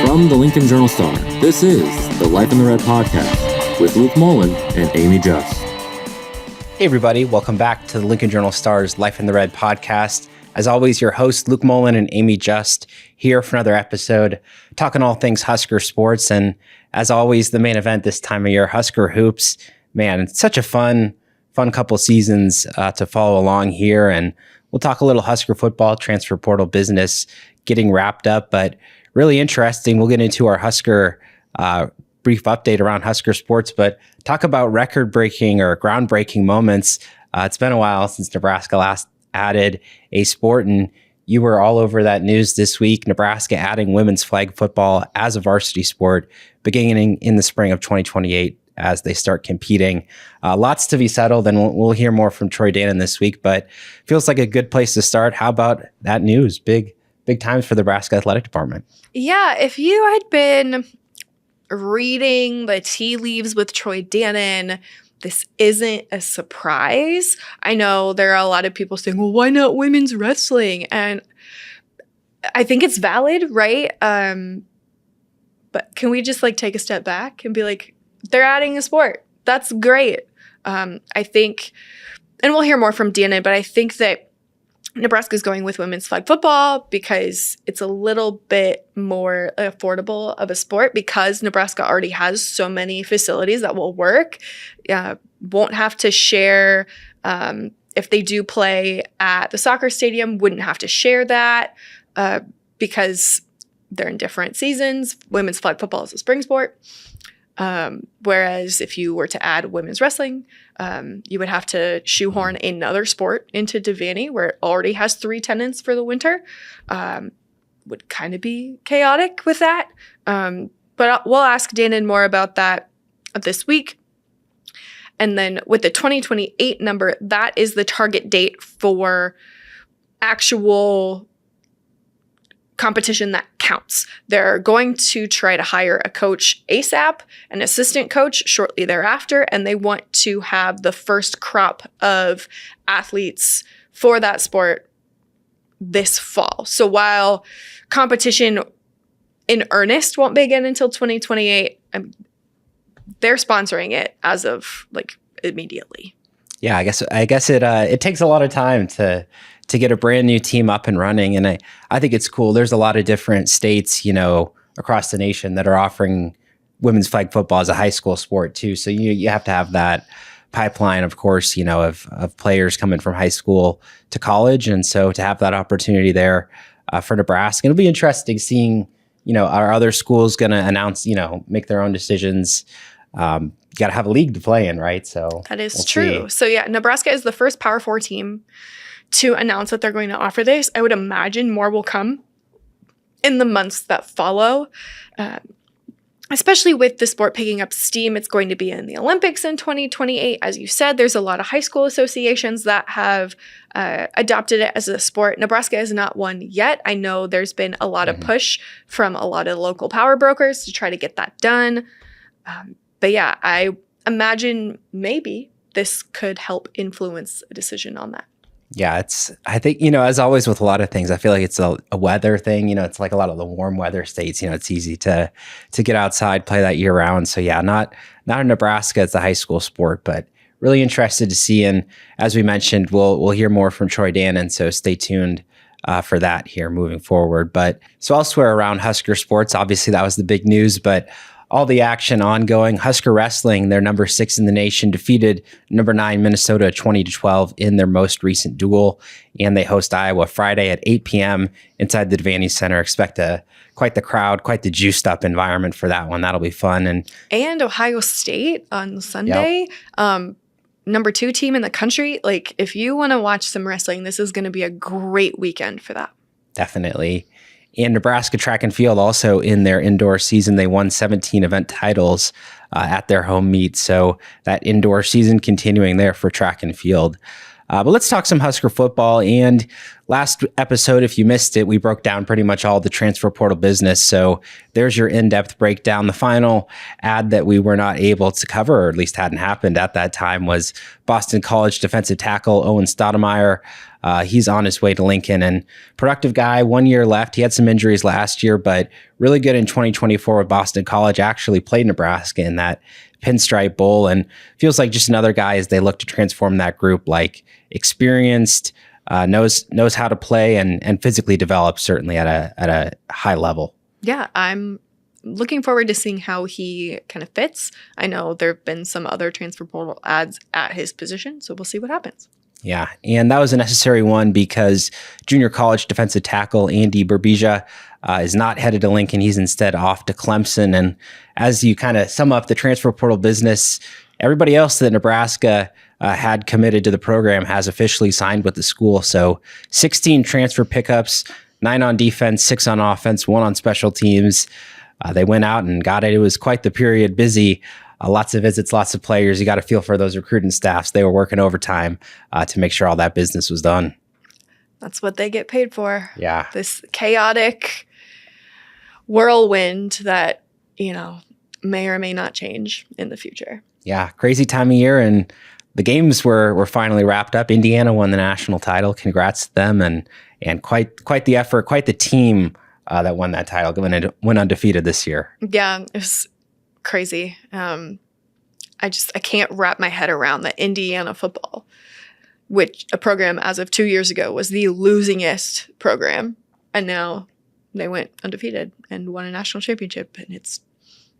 From the Lincoln Journal-Star, this is the Life in the Red podcast with Luke Mullen and Amy Just. Hey everybody, welcome back to the Lincoln Journal-Star's Life in the Red podcast. As always, your hosts Luke Mullen and Amy Just here for another episode, talking all things Husker sports. And as always, the main event this time of year, Husker hoops. Man, it's such a fun couple seasons to follow along here. And we'll talk a little Husker football, transfer portal business getting wrapped up, but really interesting. We'll get into our Husker brief update around Husker sports, but talk about record-breaking or groundbreaking moments. It's been a while since Nebraska last added a sport, and you were all over that news this week. Nebraska adding women's flag football as a varsity sport beginning in the spring of 2028 as they start competing. Lots to be settled, and we'll hear more from Troy Danon this week, but feels like a good place to start. How about that news? Big times for the Nebraska Athletic Department. Yeah, if you had been reading the tea leaves with Troy Danon, this isn't a surprise. I know there are a lot of people saying, well, why not women's wrestling? And I think it's valid, right? But can we just take a step back and be like, they're adding a sport. That's great. I think, and we'll hear more from Danon, but I think that Nebraska's going with women's flag football because it's a little bit more affordable of a sport because Nebraska already has so many facilities that will work. Won't have to share, if they do play at the soccer stadium, wouldn't have to share that because they're in different seasons. Women's flag football is a spring sport. Whereas if you were to add women's wrestling, you would have to shoehorn another sport into Devaney, where it already has 3 tenants for the winter. Would kind of be chaotic with that. But we'll ask Danon more about that this week. And then with the 2028 number, that is the target date for actual competition that counts. They're going to try to hire a coach ASAP, an assistant coach shortly thereafter, and they want to have the first crop of athletes for that sport this fall. So while competition in earnest won't begin until 2028, they're sponsoring it as of immediately. Yeah, I guess it takes a lot of time to get a brand new team up and running. And I think it's cool. There's a lot of different states, across the nation that are offering women's flag football as a high school sport too. So you have to have that pipeline, of course, of players coming from high school to college. And so to have that opportunity there for Nebraska, it'll be interesting seeing, are other schools going to announce, make their own decisions. You got to have a league to play in, right? So that is true. See. So yeah, Nebraska is the first Power 4 team to announce that they're going to offer this. I would imagine more will come in the months that follow, especially with the sport picking up steam. It's going to be in the Olympics in 2028. As you said, there's a lot of high school associations that have adopted it as a sport. Nebraska is not one yet. I know there's been a lot of push from a lot of local power brokers to try to get that done. But yeah, I imagine maybe this could help influence a decision on that. Yeah, I think, as always with a lot of things, I feel like it's a weather thing. It's like a lot of the warm weather states, it's easy to get outside, play that year round. So yeah, not in Nebraska, it's a high school sport, but really interested to see. And as we mentioned, we'll hear more from Troy Danon. So stay tuned for that here moving forward. But so elsewhere around Husker sports, obviously that was the big news, but all the action ongoing. Husker wrestling, they're number 6 in the nation, defeated number 9 Minnesota 20-12 in their most recent duel, and they host Iowa Friday at 8 p.m. inside the Devaney Center. Expect quite the crowd, quite the juiced up environment for that one. That'll be fun. And Ohio State on Sunday. Yep. Number 2 team in the country. If you want to watch some wrestling, this is going to be a great weekend for that. Definitely. And Nebraska track and field also in their indoor season, they won 17 event titles at their home meet. So that indoor season continuing there for track and field. But let's talk some Husker football. And last episode, if you missed it, we broke down pretty much all the transfer portal business. So there's your in-depth breakdown. The final ad that we were not able to cover, or at least hadn't happened at that time, was Boston College defensive tackle Owen Stoudemire He's on his way to Lincoln, and productive guy, 1 year left. He had some injuries last year, but really good in 2024 with Boston College. Actually played Nebraska in that Pinstripe Bowl, and feels like just another guy as they look to transform that group, like experienced, knows how to play and physically develop, certainly at a high level. Yeah, I'm looking forward to seeing how he kind of fits. I know there have been some other transfer portal ads at his position, so we'll see what happens. Yeah, and that was a necessary one because junior college defensive tackle Andy Burbija is not headed to Lincoln. He's instead off to Clemson. And as you kind of sum up the transfer portal business, everybody else that Nebraska had committed to the program has officially signed with the school. So 16 transfer pickups, 9 on defense, 6 on offense, 1 on special teams. They went out and got it. It was quite the period, busy. Lots of visits, lots of players. You got to feel for those recruiting staffs. They were working overtime to make sure all that business was done. That's what they get paid for. Yeah. This chaotic whirlwind that, may or may not change in the future. Yeah. Crazy time of year. And the games were finally wrapped up. Indiana won the national title. Congrats to them. And quite the effort, quite the team that won that title, went undefeated this year. Yeah. It was crazy. I can't wrap my head around that Indiana football, which a program as of 2 years ago was the losingest program, and now they went undefeated and won a national championship, and it's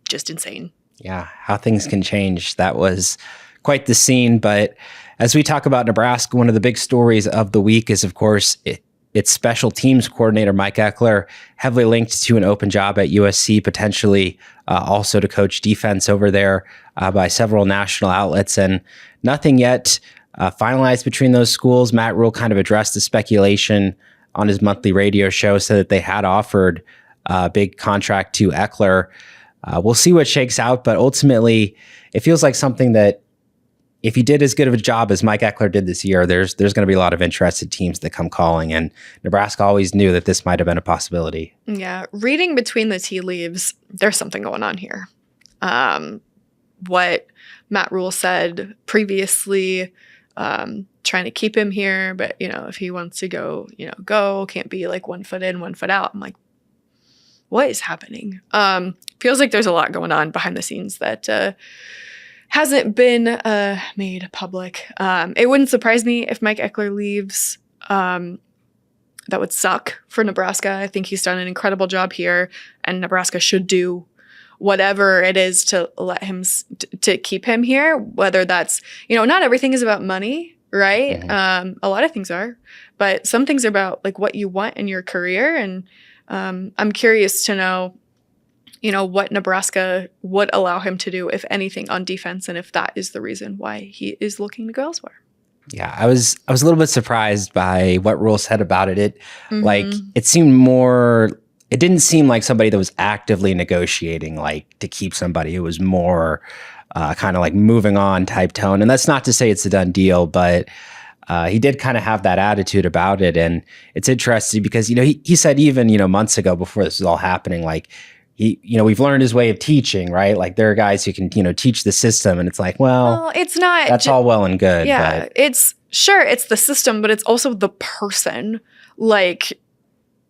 just insane. Yeah, how things can change. That was quite the scene. But as we talk about Nebraska, one of the big stories of the week is, of course, its special teams coordinator, Mike Eckler, heavily linked to an open job at USC, potentially also to coach defense over there by several national outlets. And nothing yet finalized between those schools. Matt Rule kind of addressed the speculation on his monthly radio show, said that they had offered a big contract to Eckler. We'll see what shakes out, but ultimately it feels like something that if he did as good of a job as Mike Eckler did this year, there's going to be a lot of interested teams that come calling, and Nebraska always knew that this might have been a possibility. Yeah, reading between the tea leaves, there's something going on here. What Matt Rule said previously, trying to keep him here, but if he wants to go, go, can't be like 1 foot in, 1 foot out. I'm like, what is happening? Feels like there's a lot going on behind the scenes that hasn't been made public. It wouldn't surprise me if Mike Eckler leaves. That would suck for Nebraska. I think he's done an incredible job here, and Nebraska should do whatever it is to let him to keep him here. Whether that's not everything is about money, right? Mm-hmm. A lot of things are, but some things are about like what you want in your career. And I'm curious to know what Nebraska would allow him to do, if anything, on defense, and if that is the reason why he is looking to go elsewhere. Yeah, I was a little bit surprised by what Rule said about it. Mm-hmm. It didn't seem like somebody that was actively negotiating, like to keep somebody. It was more kind of like moving on type tone. And that's not to say it's a done deal, but he did kind of have that attitude about it. And it's interesting because, he said even, months ago before this was all happening, like, we've learned his way of teaching, right? Like there are guys who can, teach the system, and it's like, well, it's not. That's all well and good. Yeah, but it's the system, but it's also the person. Like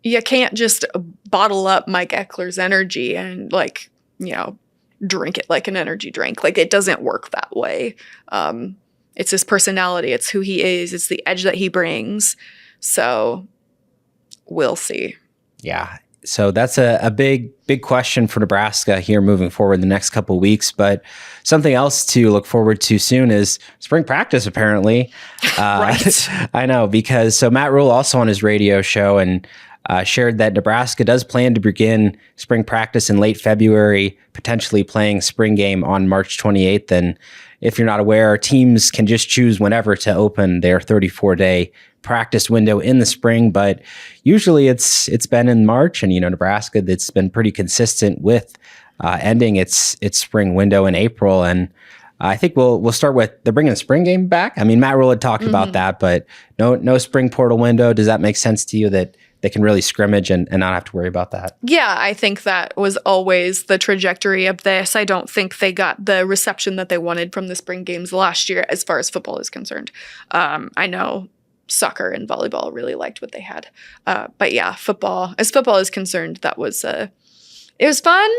you can't just bottle up Mike Eckler's energy and drink it like an energy drink. Like it doesn't work that way. It's his personality. It's who he is. It's the edge that he brings. So we'll see. Yeah. So that's a big question for Nebraska here moving forward in the next couple of weeks. But something else to look forward to soon is spring practice, apparently. Right. I know, because Matt Rule also on his radio show and shared that Nebraska does plan to begin spring practice in late February, potentially playing spring game on March 28th. And if you're not aware, teams can just choose whenever to open their 34-day practice window in the spring, but usually it's been in March, and Nebraska that's been pretty consistent with ending its spring window in April. And I think we'll start with they're bringing the spring game back. I mean, Matt Rule had talked about that, but no spring portal window. Does that make sense to you that they can really scrimmage and not have to worry about that? Yeah, I think that was always the trajectory of this. I don't think they got the reception that they wanted from the spring games last year as far as football is concerned. I know soccer and volleyball really liked what they had. But yeah, football, as football is concerned, it was fun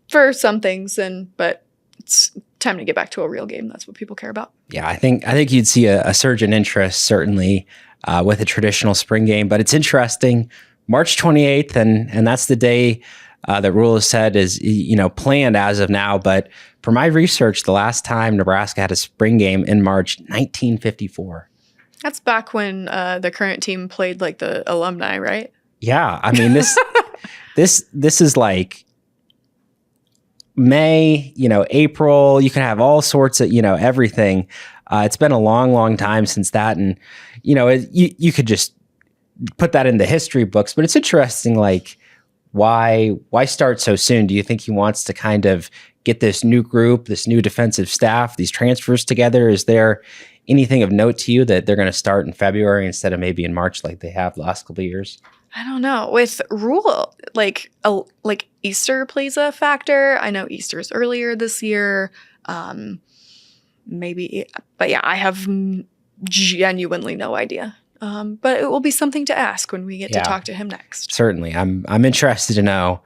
for some things, but it's time to get back to a real game. That's what people care about. Yeah, I think you'd see a surge in interest, certainly, with a traditional spring game. But it's interesting, March 28th, and that's the day that Rule has said is, planned as of now. But for my research, the last time Nebraska had a spring game in March, 1954. That's back when the current team played like the alumni, right? Yeah, I mean this is like May, April. You can have all sorts of everything. It's been a long, long time since that, and you could just put that in the history books. But it's interesting, like why start so soon? Do you think he wants to kind of get this new group, this new defensive staff, these transfers together? Is there anything of note to you that they're going to start in February instead of maybe in March like they have the last couple of years? I don't know. With Rule, like Easter plays a factor. I know Easter's earlier this year. Maybe, but yeah, I have genuinely no idea. But it will be something to ask when we get to talk to him next. Certainly. I'm interested to know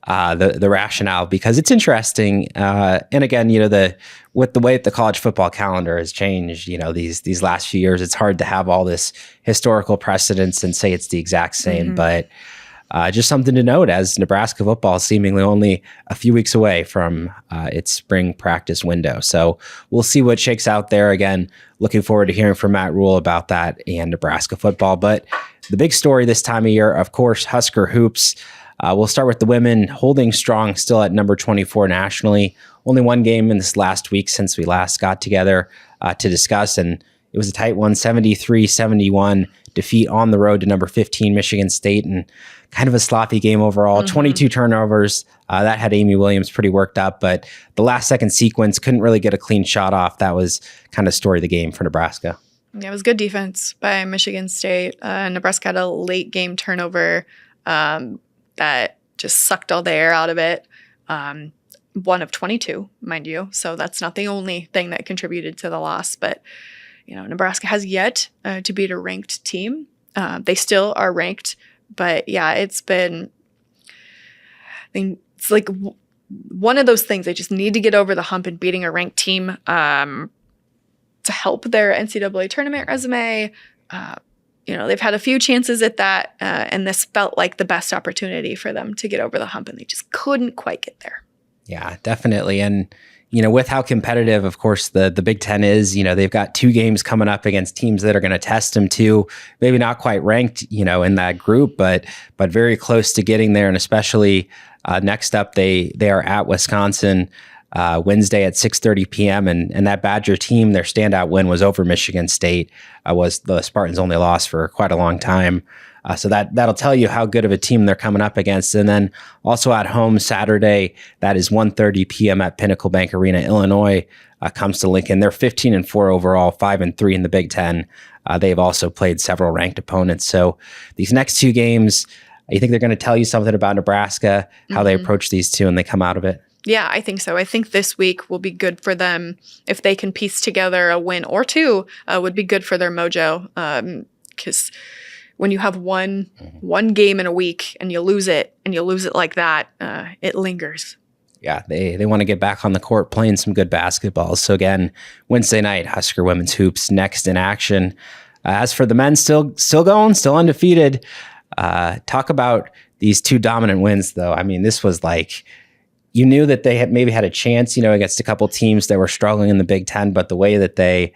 the rationale, because it's interesting. And again, with the way that the college football calendar has changed, these last few years, it's hard to have all this historical precedence and say it's the exact same. But just something to note, as Nebraska football is seemingly only a few weeks away from its spring practice window. So we'll see what shakes out there. Again, looking forward to hearing from Matt Rule about that and Nebraska football. But the big story this time of year, of course, Husker hoops. We'll start with the women holding strong, still at number 24 nationally. Only one game in this last week since we last got together to discuss, and it was a tight one, 73-71 defeat on the road to number 15 Michigan State, and kind of a sloppy game overall. 22 turnovers. That had Amy Williams pretty worked up, but the last second sequence couldn't really get a clean shot off. That was kind of story of the game for Nebraska. Yeah, it was good defense by Michigan State. Nebraska had a late game turnover that just sucked all the air out of it. One of 22, mind you. So that's not the only thing that contributed to the loss. But, Nebraska has yet to beat a ranked team. They still are ranked. But, yeah, it's like one of those things. They just need to get over the hump in beating a ranked team to help their NCAA tournament resume. They've had a few chances at that, and this felt like the best opportunity for them to get over the hump, and they just couldn't quite get there. Yeah, definitely. And, with how competitive, of course, the Big Ten is, they've got 2 games coming up against teams that are going to test them too. Maybe not quite ranked, in that group, but very close to getting there. And especially next up, they are at Wisconsin Wednesday at 6:30 p.m. And that Badger team, their standout win was over Michigan State. Was the Spartans' only loss for quite a long time. So that'll tell you how good of a team they're coming up against. And then also at home Saturday, that is 1:30 p.m. at Pinnacle Bank Arena, Illinois, comes to Lincoln. They're 15-4 overall, 5-3 in the Big Ten. They've also played several ranked opponents. So these next 2 games, you think they're going to tell you something about Nebraska, how they approach these 2 and they come out of it? Yeah, I think so. I think this week will be good for them if they can piece together a win or 2. Would be good for their mojo, because when you have one game in a week and you lose it like that, it lingers. Yeah, they want to get back on the court playing some good basketball. So again, Wednesday night, Husker women's hoops next in action. As for the men, still going, still undefeated. Talk about these 2 dominant wins, though. I mean, this was like, you knew that they had maybe had a chance, against a couple teams that were struggling in the Big Ten, but the way that they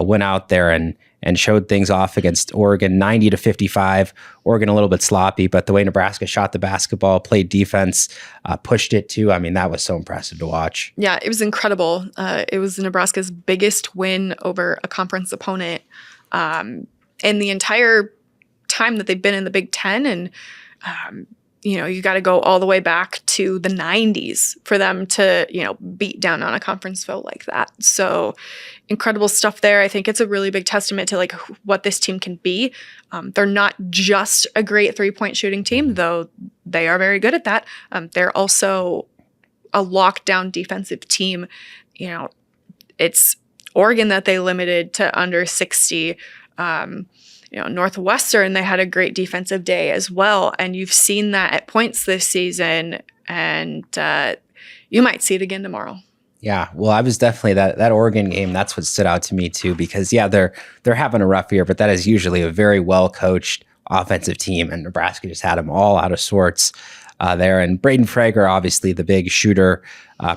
went out there and showed things off against Oregon, 90-55. Oregon a little bit sloppy, but the way Nebraska shot the basketball, played defense, pushed it too. I mean, that was so impressive to watch. Yeah, it was incredible. It was Nebraska's biggest win over a conference opponent in the entire time that they've been in the Big Ten. And you got to go all the way back to the 90s for them to, beat down on a conference foe like that. So incredible stuff there. I think it's a really big testament to like what this team can be. They're not just a great 3-point shooting team, though they are very good at that. They're also a lockdown defensive team. It's Oregon that they limited to under 60. Northwestern, they had a great defensive day as well. And you've seen that at points this season, and you might see it again tomorrow. Yeah, well, I was definitely that Oregon game. That's what stood out to me too, because they're having a rough year, but that is usually a very well coached offensive team, and Nebraska just had them all out of sorts there. And Braden Frager, obviously the big shooter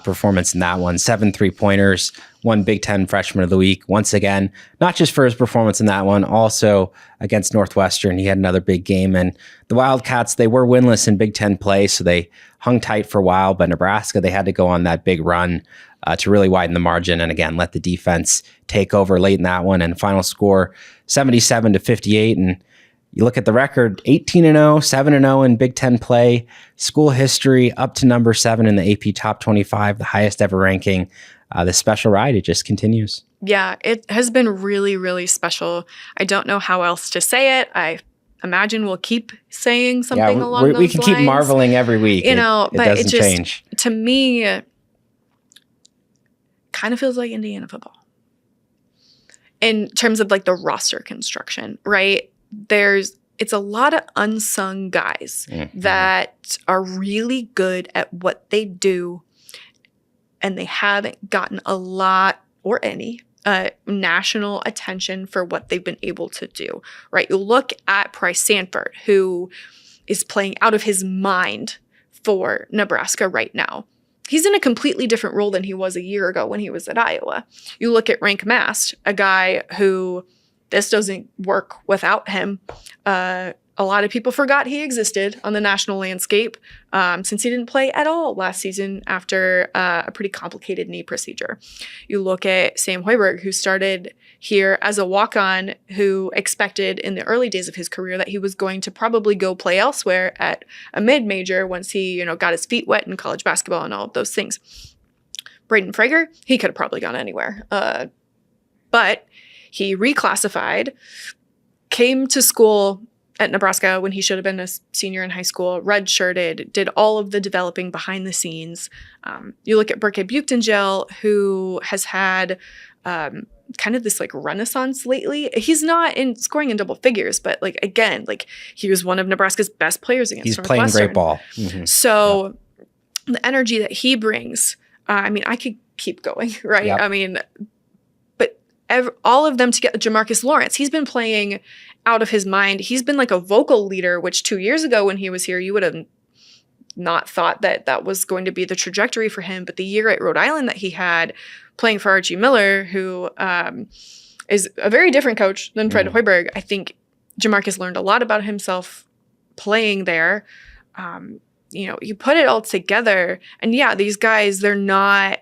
performance in that one, 7 3-pointers, won Big Ten Freshman of the Week once again, not just for his performance in that one, also against Northwestern. He had another big game, and the Wildcats, they were winless in Big Ten play, so they hung tight for a while, but Nebraska, they had to go on that big run to really widen the margin and, again, let the defense take over late in that one. And final score, 77-58. And you look at the record, 18-0, 7-0 in Big Ten play, school history up to number 7 in the AP Top 25, the highest ever ranking. This special ride, it just continues. Yeah, it has been really, really special. I don't know how else to say it. I imagine we'll keep saying something along those lines. We can keep marveling every week. It but doesn't it just change. To me, kind of feels like Indiana football in terms of like the roster construction, right? It's a lot of unsung guys that are really good at what they do, and they haven't gotten a lot or any national attention for what they've been able to do, right? You look at Price Sanford, who is playing out of his mind for Nebraska right now. He's in a completely different role than he was a year ago when he was at Iowa. You look at Rank Mast, a guy who this doesn't work without him. A lot of people forgot he existed on the national landscape since he didn't play at all last season after a pretty complicated knee procedure. You look at Sam Hoiberg, who started here as a walk-on, who expected in the early days of his career that he was going to probably go play elsewhere at a mid-major once he, got his feet wet in college basketball and all of those things. Braden Frager, he could have probably gone anywhere. But he reclassified, came to school at Nebraska when he should have been a senior in high school, redshirted, did all of the developing behind the scenes. You look at Burke Buchtengel, who has had kind of this like renaissance lately. He's not scoring in double figures, but again, he was one of Nebraska's best players against Northwestern. He's playing great ball. Mm-hmm. So the energy that he brings, I could keep going, right? Yep. But all of them together, Jamarcus Lawrence, he's been playing out of his mind. He's been like a vocal leader, which 2 years ago when he was here, you would have not thought that was going to be the trajectory for him. But the year at Rhode Island that he had playing for Archie Miller, who is a very different coach than Fred Hoiberg, I think Jamarcus learned a lot about himself playing there. You put it all together, and these guys, they're not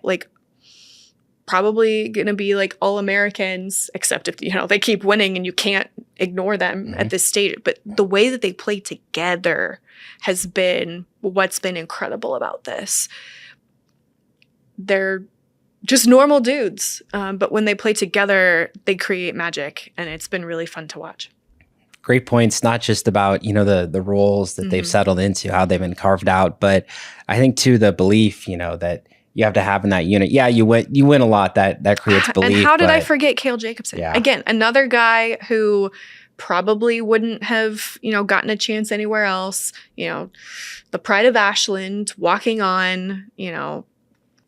probably going to be All-Americans, except if, they keep winning and you can't ignore them at this stage. But the way that they play together has been what's been incredible about this. They're just normal dudes, but when they play together, they create magic, and it's been really fun to watch. Great points, not just about, the roles that they've settled into, how they've been carved out, but I think too the belief, that you have to have in that unit. Yeah, you win a lot. That creates belief. And how did I forget Cale Jacobson? Yeah. Again, another guy who probably wouldn't have, gotten a chance anywhere else. The pride of Ashland, walking on,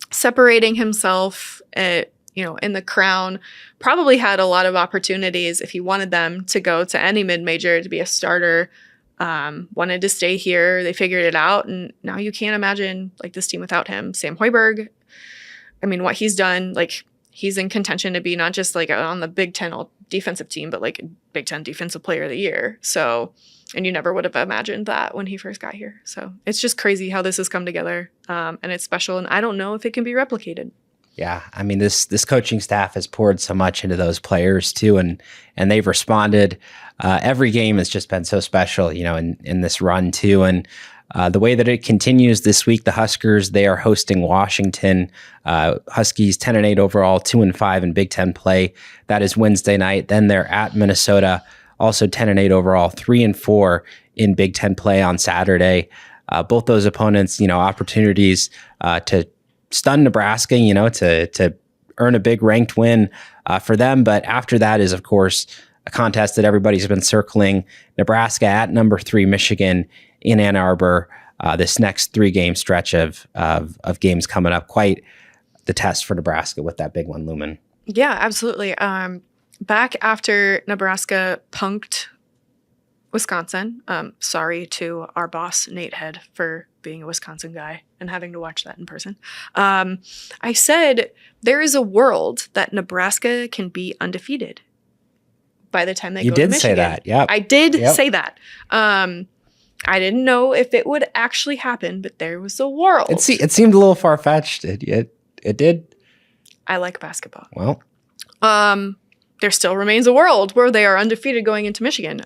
separating himself in the crown, probably had a lot of opportunities if he wanted them to go to any mid-major to be a starter. Wanted to stay here. They figured it out, and now you can't imagine this team without him. Sam Hoiberg, what he's done, he's in contention to be not just on the Big Ten all defensive team, but Big Ten Defensive Player of the Year. So, and you never would have imagined that when he first got here. So it's just crazy how this has come together, and it's special, and I don't know if it can be replicated. Yeah, this coaching staff has poured so much into those players too, and they've responded. Every game has just been so special, in this run too. And the way that it continues this week, the Huskers, they are hosting Washington. Huskies 10-8 overall, 2-5 in Big Ten play. That is Wednesday night. Then they're at Minnesota, also 10-8 overall, 3-4 in Big Ten play on Saturday. Both those opponents, opportunities to stun Nebraska, to earn a big ranked win for them. But after that is, of course, a contest that everybody's been circling. Nebraska at number 3, Michigan in Ann Arbor. This next 3-game stretch of games coming up, quite the test for Nebraska with that big one looming. Yeah, absolutely. Back after Nebraska punked Wisconsin, sorry to our boss, Nate Head, for being a Wisconsin guy and having to watch that in person. I said there is a world that Nebraska can be undefeated by the time they go to Michigan. You did say that, yeah. I did say that. I didn't know if it would actually happen, but there was a world. It seemed a little far-fetched. It did. I like basketball. Well. There still remains a world where they are undefeated going into Michigan.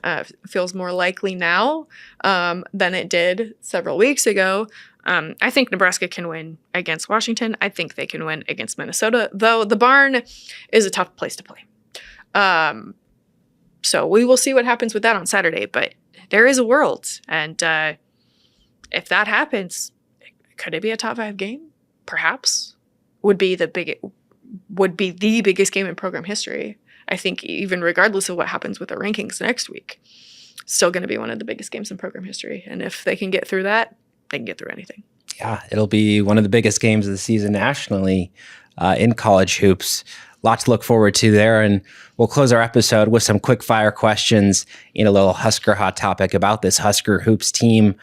Feels more likely now than it did several weeks ago. I think Nebraska can win against Washington. I think they can win against Minnesota, though the barn is a tough place to play. So we will see what happens with that on Saturday, but there is a world. And if that happens, could it be a top 5 game? Perhaps. Would be the biggest game in program history. I think even regardless of what happens with the rankings next week, still going to be one of the biggest games in program history. And if they can get through that, they can get through anything. Yeah, it'll be one of the biggest games of the season nationally in college hoops. Lots to look forward to there. And we'll close our episode with some quick fire questions in a little Husker hot topic about this Husker hoops team.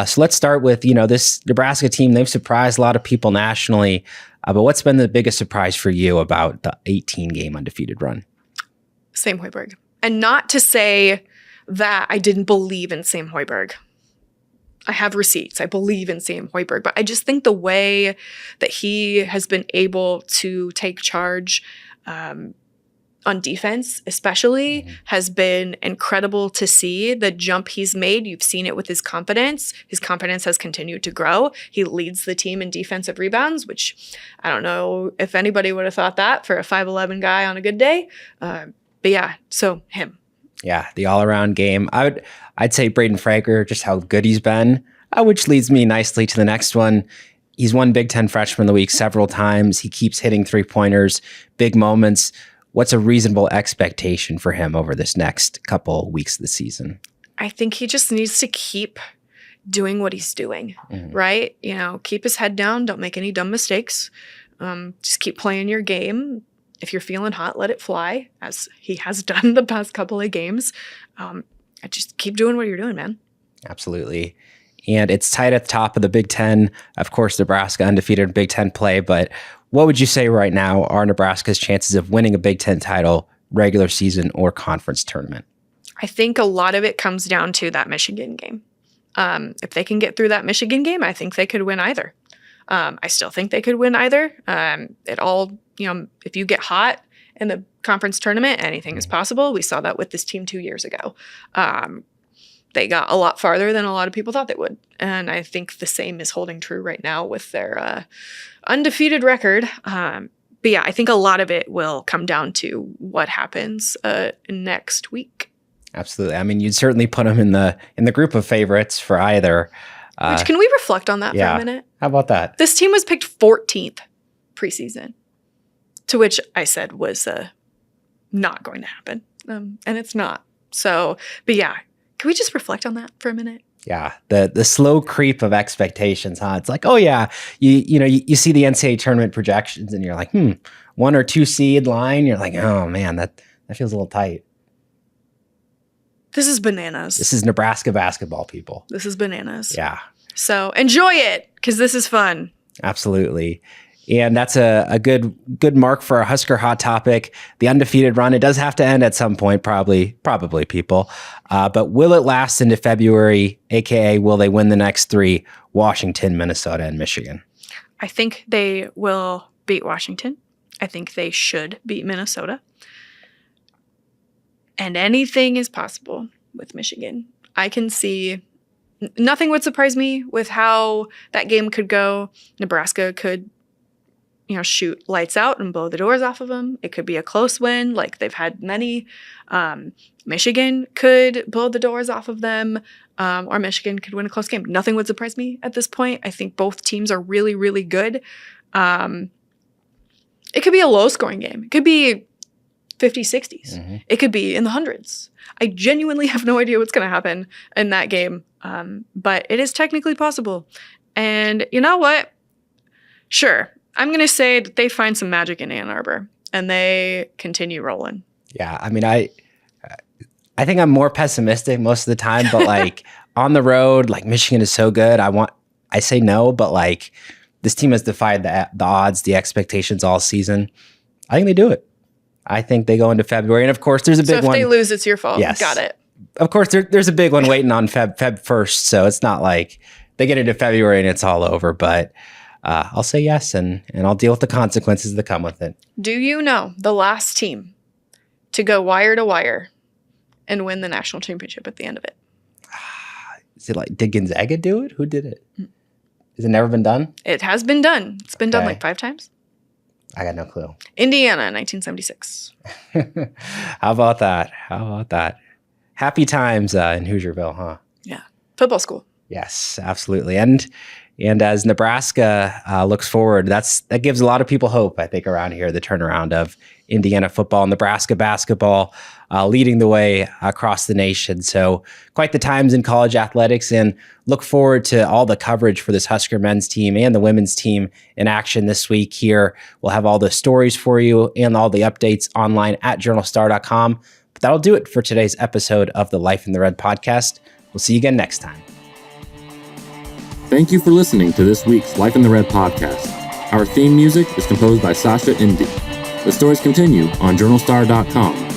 So let's start with, this Nebraska team. They've surprised a lot of people nationally. But what's been the biggest surprise for you about the 18-game undefeated run? Sam Hoiberg. And not to say that I didn't believe in Sam Hoiberg. I have receipts. I believe in Sam Hoiberg. But I just think the way that he has been able to take charge on defense especially has been incredible to see. The jump he's made, you've seen it with his confidence. His confidence has continued to grow. He leads the team in defensive rebounds, which I don't know if anybody would have thought that for a 5'11" guy on a good day. But yeah, so him. Yeah, the all-around game. I'd say Braden Frager, just how good he's been, which leads me nicely to the next one. He's won Big Ten Freshman of the Week several times. He keeps hitting three-pointers, big moments. What's a reasonable expectation for him over this next couple weeks of the season? I think he just needs to keep doing what he's doing, right? Keep his head down. Don't make any dumb mistakes. Just keep playing your game. If you're feeling hot, let it fly, as he has done the past couple of games. Just keep doing what you're doing, man. Absolutely. And it's tight at the top of the Big Ten. Of course, Nebraska undefeated in Big Ten play, but what would you say right now are Nebraska's chances of winning a Big Ten title, regular season or conference tournament? I think a lot of it comes down to that Michigan game. If they can get through that Michigan game, I think they could win either. I still think they could win either. It all, if you get hot in the conference tournament, anything is possible. We saw that with this team 2 years ago. They got a lot farther than a lot of people thought they would. And I think the same is holding true right now with their undefeated record. But yeah, I think a lot of it will come down to what happens next week. Absolutely. I mean, you'd certainly put them in the group of favorites for either. Which, can we reflect on that for a minute? How about that? This team was picked 14th preseason, to which I said was not going to happen. And it's not. So, but yeah, can we just reflect on that for a minute? Yeah, the slow creep of expectations, huh? It's like, oh yeah, you see the NCAA tournament projections and you're like, 1 or 2 seed line. You're like, oh man, that feels a little tight. This is bananas. This is Nebraska basketball, people. This is bananas. Yeah. So enjoy it, because this is fun. Absolutely. And that's a good mark for a Husker hot topic. The undefeated run, it does have to end at some point, probably people. But will it last into February, aka will they win the next 3, Washington, Minnesota, and Michigan? I think they will beat Washington. I think they should beat Minnesota. And anything is possible with Michigan. I can see nothing would surprise me with how that game could go. Nebraska could shoot lights out and blow the doors off of them. It could be a close win, like they've had many. Michigan could blow the doors off of them, or Michigan could win a close game. Nothing would surprise me at this point. I think both teams are really, really good. It could be a low-scoring game. It could be 50s, 60s. Mm-hmm. It could be in the hundreds. I genuinely have no idea what's going to happen in that game, but it is technically possible. And you know what? Sure, I'm going to say that they find some magic in Ann Arbor and they continue rolling. Yeah, I mean, I think I'm more pessimistic most of the time, but like on the road, like Michigan is so good. I say no, but like this team has defied the odds, the expectations all season. I think they do it. I think they go into February, and of course, there's a big one. So if they lose, it's your fault. Yes. Got it. Of course, there's a big one waiting on Feb 1st, so it's not like they get into February and it's all over. But I'll say yes, and I'll deal with the consequences that come with it. Do you know the last team to go wire to wire and win the national championship at the end of it? Is it like, did Gonzaga do it? Who did it? Has it never been done? It has been done. It's been done Okay. like 5 times. I got no clue. Indiana, 1976. How about that? Happy times in Hoosierville, huh? Yeah. Football school. Yes, absolutely. And as Nebraska looks forward, that gives a lot of people hope, I think, around here, the turnaround of Indiana football, Nebraska basketball leading the way across the nation. So quite the times in college athletics, and look forward to all the coverage for this Husker men's team and the women's team in action this week here. We'll have all the stories for you and all the updates online at journalstar.com. But that'll do it for today's episode of the Life in the Red podcast. We'll see you again next time. Thank you for listening to this week's Life in the Red podcast. Our theme music is composed by Sasha Indy. The stories continue on journalstar.com.